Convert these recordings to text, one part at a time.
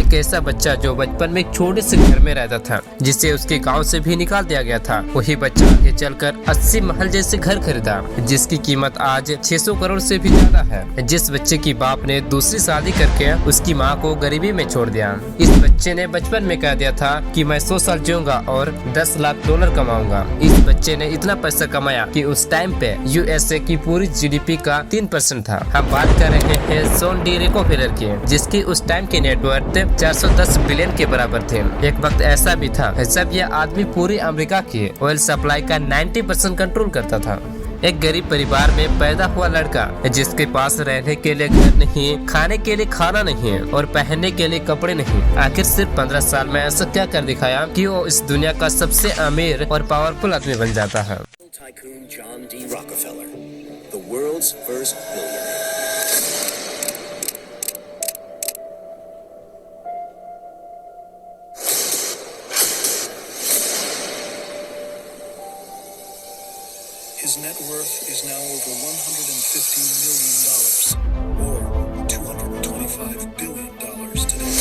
एक ऐसा बच्चा जो बचपन में एक छोटे से घर में रहता था, जिसे उसके गांव से भी निकाल दिया गया था, वही बच्चा आगे चलकर 80 महल जैसे घर खरीदा, जिसकी कीमत आज 600 करोड़ से भी ज्यादा है। जिस बच्चे की बाप ने दूसरी शादी करके उसकी माँ को गरीबी में छोड़ दिया। इस बच्चे ने बचपन में कह दिया था कि मैं 100 साल जीऊंगा और 10 लाख डॉलर कमाऊंगा। इस बच्चे ने इतना पैसा कमाया कि उस टाइम पे यूएसए की पूरी जीडीपी का 3% था। हम बात कर रहे हैं जॉन डी रॉकफेलर की, जिसकी उस टाइम की नेटवर्थ 410 बिलियन के बराबर थे। एक वक्त ऐसा भी था जब यह आदमी पूरी अमेरिका की ऑयल सप्लाई का 90% कंट्रोल करता था। एक गरीब परिवार में पैदा हुआ लड़का, जिसके पास रहने के लिए घर नहीं, खाने के लिए खाना नहीं और पहनने के लिए कपड़े नहीं, आखिर सिर्फ 15 साल में ऐसा क्या कर दिखाया कि वो इस दुनिया का सबसे अमीर और पावरफुल आदमी बन जाता है। Tycoon John D. Rockefeller, the world's first billionaire. His net worth is now over $150 million, or $225 billion today.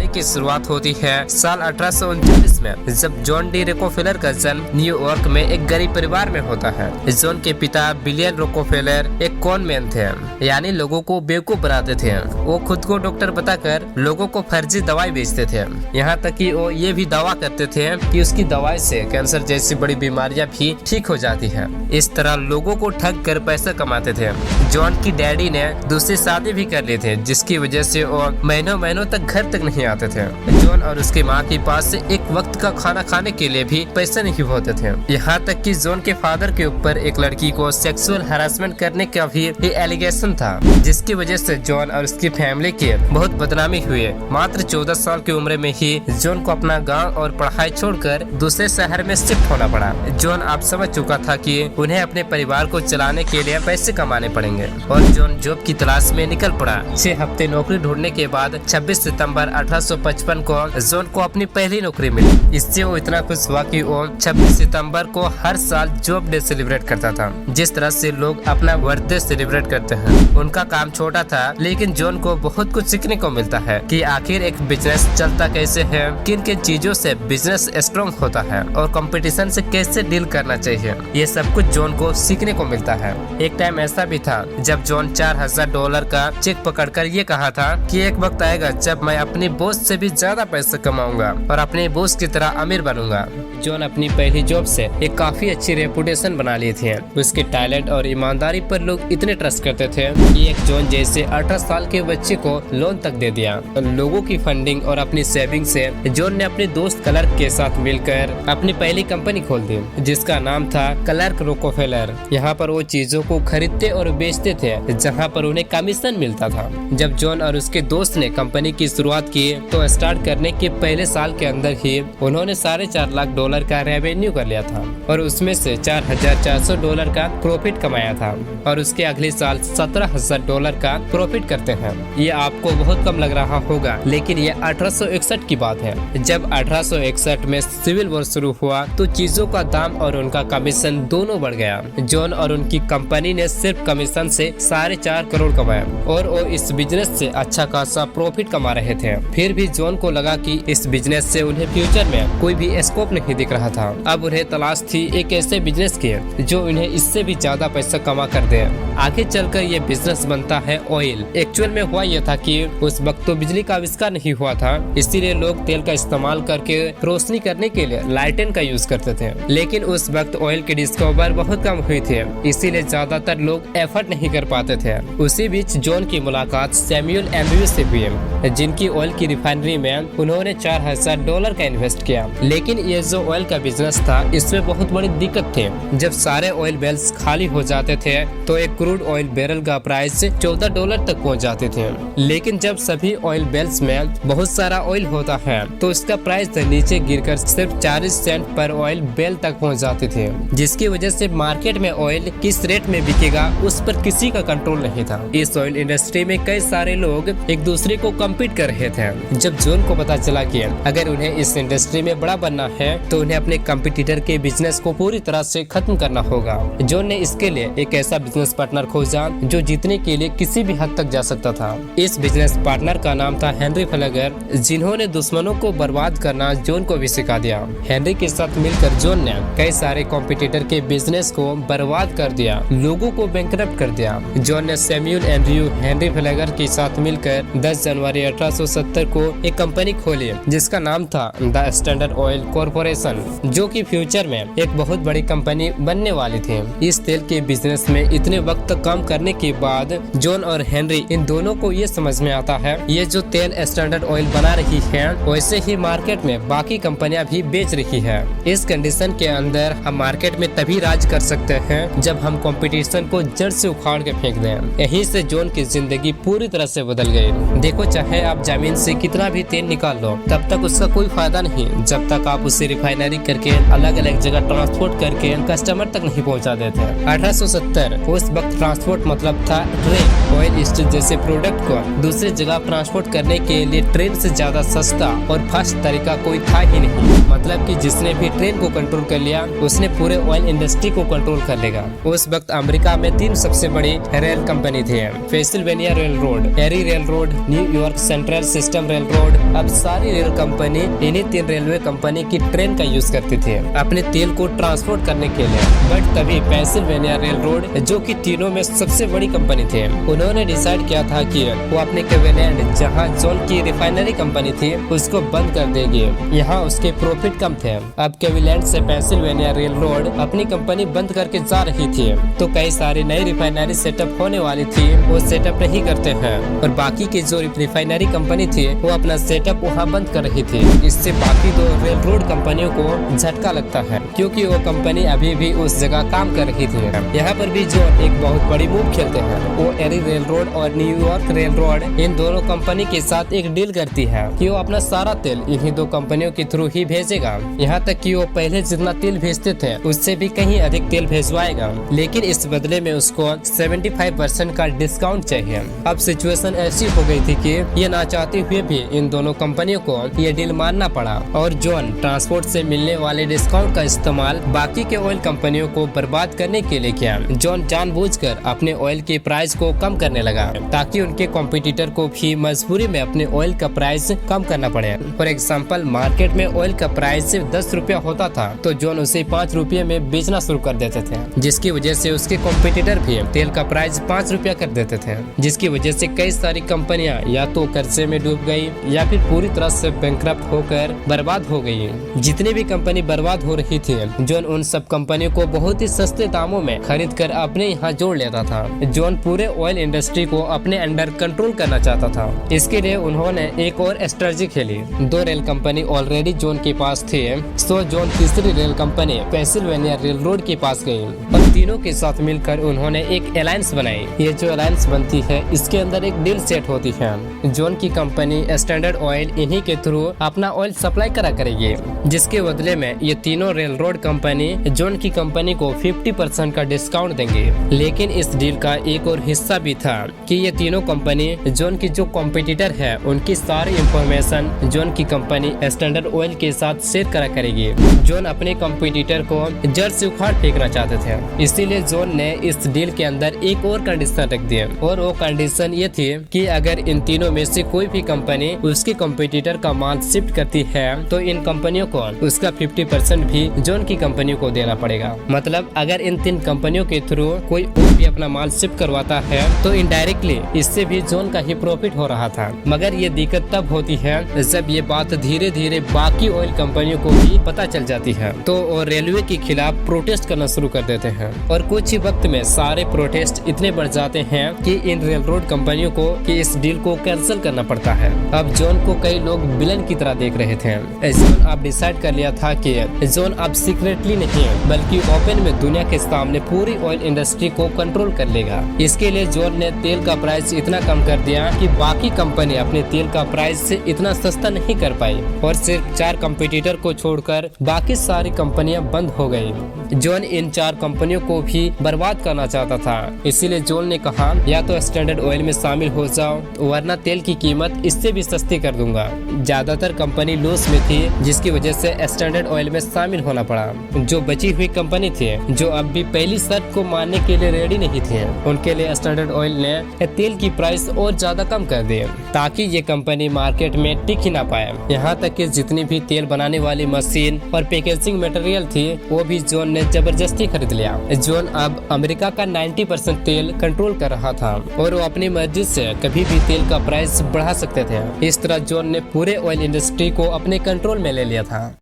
की शुरुआत होती है साल 1839 में, जब जॉन डी रॉकफेलर का जन्म न्यूयॉर्क में एक गरीब परिवार में होता है। जॉन के पिता विलियम रॉकफेलर एक कॉनमैन थे, यानी लोगों को बेवकूफ बनाते थे। वो खुद को डॉक्टर बताकर लोगों को फर्जी दवाई बेचते थे। यहाँ तक कि वो ये भी दावा करते थे कि उसकी दवाई से कैंसर जैसी बड़ी बीमारियां भी ठीक हो जाती है। इस तरह लोगों को ठग कर पैसा कमाते थे। जॉन की डैडी ने दूसरी शादी भी कर ली थी, जिसकी वजह से वो महीनों महीनों तक घर तक नहीं आते थे। जॉन और उसकी माँ के पास से एक वक्त का खाना खाने के लिए भी पैसे नहीं होते थे। यहाँ तक कि जॉन के फादर के ऊपर एक लड़की को सेक्सुअल हरासमेंट करने का भी एलिगेशन था, जिसकी वजह से जॉन और उसकी फैमिली की बहुत बदनामी हुई। मात्र 14 साल की उम्र में ही जॉन को अपना गांव और पढ़ाई छोड़कर दूसरे शहर में शिफ्ट होना पड़ा। जॉन आप समझ चुका था कि उन्हें अपने परिवार को चलाने के लिए पैसे कमाने पड़ेंगे और जॉन जॉब की तलाश में निकल पड़ा। 6 हफ्ते नौकरी ढूंढने के बाद 26 सितंबर 1855 को जॉन को अपनी पहली नौकरी मिली। इससे वो इतना खुश हुआ कि वो 26 सितंबर को हर साल जॉब डे सेलिब्रेट करता था, जिस तरह से लोग अपना बर्थडे सेलिब्रेट करते हैं। उनका काम छोटा था, लेकिन जॉन को बहुत कुछ सीखने को मिलता है कि आखिर एक बिजनेस चलता कैसे है, किन किन चीजों से बिजनेस स्ट्रॉन्ग होता है और कंपटीशन से कैसे डील करना चाहिए। ये सब कुछ जॉन को सीखने को मिलता है। एक टाइम ऐसा भी था जब जॉन $4000 का चेक पकड़कर ये कहा था कि एक वक्त आएगा जब मैं अपने बॉस से भी ज्यादा पैसा कमाऊंगा और अपने बॉस की तरह अमीर बनूंगा। जॉन अपनी पहली जॉब से एक काफी अच्छी रेपुटेशन बना लिए थे। उसके टैलेंट और ईमानदारी पर लोग इतने ट्रस्ट करते थे कि एक जॉन जैसे 18 साल के बच्चे को लोन तक दे दिया। लोगों की फंडिंग और अपनी सेविंग से जॉन ने अपने दोस्त क्लर्क के साथ मिलकर अपनी पहली कंपनी खोल दी, जिसका नाम था क्लर्क रॉकफेलर। यहाँ पर वो चीजों को खरीदते और बेचते थे जहाँ पर उन्हें कमीशन मिलता था। जब जॉन और उसके दोस्त ने कंपनी की शुरुआत की तो स्टार्ट करने के पहले साल के अंदर ही उन्होंने $4.5 लाख का रेवेन्यू कर लिया था और उसमें से $4400 का प्रॉफिट कमाया था और उसके अगले साल $17000 का प्रॉफिट करते हैं। ये आपको बहुत कम लग रहा होगा, लेकिन ये 1861 की बात है। जब 1861 में सिविल वॉर शुरू हुआ तो चीजों का दाम और उनका कमीशन दोनों बढ़ गया। जॉन और उनकी कंपनी ने सिर्फ कमीशन से 4.5 करोड़ कमाया और वो इस बिजनेस से अच्छा खासा प्रॉफिट कमा रहे थे। फिर भी जॉन को लगा कि इस बिजनेस से उन्हें फ्यूचर में कोई भी स्कोप नहीं दिख रहा था। अब उन्हें तलाश थी एक ऐसे बिजनेस की जो उन्हें इससे भी ज्यादा पैसा कमा कर दे। आगे चलकर ये बिजनेस बनता है ऑयल। एक्चुअल में हुआ यह था कि उस वक्त तो बिजली का आविष्कार नहीं हुआ था, इसीलिए लोग तेल का इस्तेमाल करके रोशनी करने के लिए लालटेन का यूज करते थे। लेकिन उस वक्त ऑयल की डिस्कवर बहुत कम हुई थी, इसीलिए ज्यादातर लोग एफर्ट नहीं कर पाते थे। उसी बीच जॉन की मुलाकात सैमुअल एम्ब्यूज से हुई, जिनकी ऑयल की रिफाइनरी में उन्होंने $4000 का इन्वेस्ट किया। लेकिन ये जो ऑयल का बिजनेस था, इसमें बहुत बड़ी दिक्कत थी। जब सारे ऑयल बेल्स खाली हो जाते थे तो एक क्रूड ऑयल बैरल का प्राइस $14 तक पहुंच जाते थे। लेकिन जब सभी ऑयल बेल्स में बहुत सारा ऑयल होता है तो इसका प्राइस नीचे गिरकर सिर्फ 40 सेंट पर ऑयल बेल तक पहुंच जाते थे, जिसकी वजह से मार्केट में ऑयल किस रेट में बिकेगा उस पर किसी का कंट्रोल नहीं था। इस ऑयल इंडस्ट्री में कई सारे लोग एक दूसरे को कम्पीट कर रहे थे। जब जॉन को पता चला कि अगर उन्हें इस इंडस्ट्री इंडस्ट्री में बड़ा बनना है तो उन्हें अपने कंपटीटर के बिजनेस को पूरी तरह से खत्म करना होगा। जॉन ने इसके लिए एक ऐसा बिजनेस पार्टनर खोजा जो जीतने के लिए किसी भी हद तक जा सकता था। इस बिजनेस पार्टनर का नाम था हेनरी फ्लेगर, जिन्होंने दुश्मनों को बर्बाद करना जॉन को भी सिखा दिया। हेनरी के साथ मिलकर जॉन ने कई सारे कॉम्पिटिटर के बिजनेस को बर्बाद कर दिया, लोगों को बैंकरप्ट कर दिया। जॉन ने सैमुअल एंड्रयू हेनरी फ्लेगर के साथ मिलकर 10 जनवरी 1870 को एक कंपनी खोली जिसका नाम था द स्टैंडर्ड ऑयल कॉरपोरेशन, जो कि फ्यूचर में एक बहुत बड़ी कंपनी बनने वाली थी। इस तेल के बिजनेस में इतने वक्त तक काम करने के बाद जॉन और हेनरी इन दोनों को ये समझ में आता है ये जो तेल स्टैंडर्ड ऑयल बना रही है वैसे ही मार्केट में बाकी कंपनियां भी बेच रही है। इस कंडीशन के अंदर हम मार्केट में तभी राज कर सकते हैं जब हम कंपटीशन को जड़ से उखाड़ के फेंक दें। यहीं से जॉन की जिंदगी पूरी तरह से बदल गई। देखो, चाहे आप जमीन से कितना भी तेल निकाल लो तब तक उसका कोई फायदा नहीं जब तक आप उसे रिफाइनरी करके अलग अलग जगह ट्रांसपोर्ट करके कस्टमर तक नहीं पहुंचा देते। 1870 उस वक्त ट्रांसपोर्ट मतलब था ट्रेन। ऑयल स्टील जैसे प्रोडक्ट को दूसरी जगह ट्रांसपोर्ट करने के लिए ट्रेन से ज्यादा सस्ता और फास्ट तरीका कोई था ही नहीं। मतलब कि जिसने भी ट्रेन को कंट्रोल कर लिया उसने पूरे ऑयल इंडस्ट्री को कंट्रोल कर लेगा। उस वक्त अमेरिका में 3 सबसे बड़ी रेल कंपनी थी, Pennsylvania Railroad, Erie Railroad, New York Central System Railroad. अब सारी रेल कंपनी इन्हीं 3 रेलवे कंपनी की ट्रेन का यूज करती थी अपने तेल को ट्रांसपोर्ट करने के लिए। बट तभी पेंसिल्वेनिया रेल रोड, जो कि तीनों में सबसे बड़ी कंपनी थी, उन्होंने डिसाइड किया था कि वो अपने क्लीवलैंड, जहां जॉन की रिफाइनरी कंपनी थी, उसको बंद कर देगी। यहाँ उसके प्रॉफिट कम थे। अब क्लीवलैंड से पेंसिल्वेनिया रेल रोड अपनी कंपनी बंद करके जा रही थी तो कई सारी नई रिफाइनरी सेटअप होने वाली थी, वो सेटअप नहीं करते हैं और बाकी की जो रिफाइनरी कंपनी थी वो अपना सेटअप वहाँ बंद कर रही थी। इससे बाकी 2 रेल रोड कंपनियों को झटका लगता है क्योंकि वो कंपनी अभी भी उस जगह काम कर रही थी। यहाँ पर भी जो एक बहुत बड़ी मूव खेलते हैं, वो एरी रेल रोड और न्यूयॉर्क रेल रोड इन दोनों कंपनी के साथ एक डील करती है कि वो अपना सारा तेल इन्हीं 2 कंपनियों के थ्रू ही भेजेगा। यहाँ तक कि वो पहले जितना तेल भेजते थे उससे भी कहीं अधिक तेल भेजवाएगा, लेकिन इस बदले में उसको 75% का डिस्काउंट चाहिए। अब सिचुएशन ऐसी हो गई थी कि ये ना चाहते हुए भी इन दोनों कंपनियों को ये डील मानना पड़ा और जॉन ट्रांसपोर्ट से मिलने वाले डिस्काउंट का इस्तेमाल बाकी के ऑयल कंपनियों को बर्बाद करने के लिए किया। जॉन जानबूझकर अपने ऑयल के प्राइस को कम करने लगा ताकि उनके कॉम्पिटिटर को भी मजबूरी में अपने ऑयल का प्राइस कम करना पड़े। फॉर एग्जाम्पल, मार्केट में ऑयल का प्राइस सिर्फ 10 रुपया होता था तो जॉन उसे 5 रुपये में बेचना शुरू कर देते थे, जिसकी वजह से उसके कॉम्पिटिटर भी तेल का प्राइस 5 रुपया कर देते थे, जिसकी वजह से कई सारी कंपनियां या तो कर्जे में डूब गई या फिर पूरी तरह से बैंकरप्ट होकर बर्बाद हो गई। जितनी भी कंपनी बर्बाद हो रही थी, जॉन उन सब कंपनियों को बहुत ही सस्ते दामों में खरीद कर अपने यहाँ जोड़ लेता था। जॉन पूरे ऑयल इंडस्ट्री को अपने अंडर कंट्रोल करना चाहता था। इसके लिए उन्होंने एक और स्ट्रेटजी खेली। 2 रेल कंपनी ऑलरेडी जॉन के पास थे, तो जॉन तीसरी rail company Pennsylvania rail road के पास गई और तीनों के साथ मिलकर उन्होंने एक अलायंस बनाई। ये जो अलायंस बनती है इसके अंदर एक डील सेट होती है। जॉन की कंपनी स्टैंडर्ड ऑयल इन्हीं के थ्रू अपना ऑयल सप्लाई करा करेगी, जिसके बदले में ये तीनों रेल रोड कंपनी जॉन की कंपनी को 50% का डिस्काउंट देंगे। लेकिन इस डील का एक और हिस्सा भी था कि ये तीनों कंपनी जॉन की जो कॉम्पिटिटर है उनकी सारी इंफॉर्मेशन जॉन की कंपनी स्टैंडर्ड ऑयल के साथ शेयर करा करेगी। जॉन अपने कॉम्पिटिटर को जड़ से उखाड़ फेंकना चाहते थे, इसीलिए जॉन ने इस डील के अंदर एक और कंडीशन रख दी और वो कंडीशन ये थी कि अगर इन तीनों में से कोई भी कंपनी उसके कॉम्पिटिटर का माल शिफ्ट करती है तो इन कंपनियों को उसका 50% भी जॉन की कंपनियों को देना पड़ेगा। मतलब अगर इन 3 कंपनियों के थ्रू कोई और भी अपना माल शिफ्ट करवाता है तो इनडायरेक्टली इससे भी जॉन का ही प्रॉफिट हो रहा था। मगर ये दिक्कत तब होती है जब ये बात धीरे धीरे बाकी ऑयल कंपनियों को भी पता चल जाती है तो वो रेलवे के खिलाफ प्रोटेस्ट करना शुरू कर देते हैं और कुछ ही वक्त में सारे प्रोटेस्ट इतने बढ़ जाते हैं कि इन रेल रोड कंपनियों को कि इस डील को कैंसिल करना पड़ता है। अब जॉन को कई लोग विलन की तरह देख रहे थे। जॉन अब डिसाइड कर लिया था कि जॉन अब सीक्रेटली नहीं बल्कि ओपन में दुनिया के सामने पूरी ऑयल इंडस्ट्री को कंट्रोल कर लेगा। इसके लिए जॉन ने तेल का प्राइस इतना कम कर दिया कि बाकी कंपनी अपने तेल का प्राइस से इतना सस्ता नहीं कर पाई और सिर्फ 4 कंपटीटर को छोड़कर बाकी सारी कंपनियां बंद हो गई। जॉन इन 4 कंपनियों को भी बर्बाद करना चाहता था, इसीलिए जॉन ने कहा या तो स्टैंडर्ड ऑयल में शामिल हो जाओ वरना तेल की कीमत इससे भी सस्ती कर दूंगा। ज्यादातर कंपनी लॉस में हुई थी, जिसकी वजह से स्टैंडर्ड ऑयल में शामिल होना पड़ा। जो बची हुई कंपनी थी, जो अब भी पहली शर्त को मानने के लिए रेडी नहीं थी, उनके लिए स्टैंडर्ड ऑयल ने तेल की प्राइस और ज्यादा कम कर दी, ताकि ये कंपनी मार्केट में टिक ही ना पाए। यहाँ तक कि जितनी भी तेल बनाने वाली मशीन और पैकेजिंग मटेरियल थी, वो भी जॉन ने जबरदस्ती खरीद लिया। जॉन अब अमेरिका का 90% तेल कंट्रोल कर रहा था और वो अपनी मर्जी से कभी भी तेल का प्राइस बढ़ा सकते थे। इस तरह जॉन ने पूरे ऑयल इंडस्ट्री को अपने कंट्रोल में ले लिया था।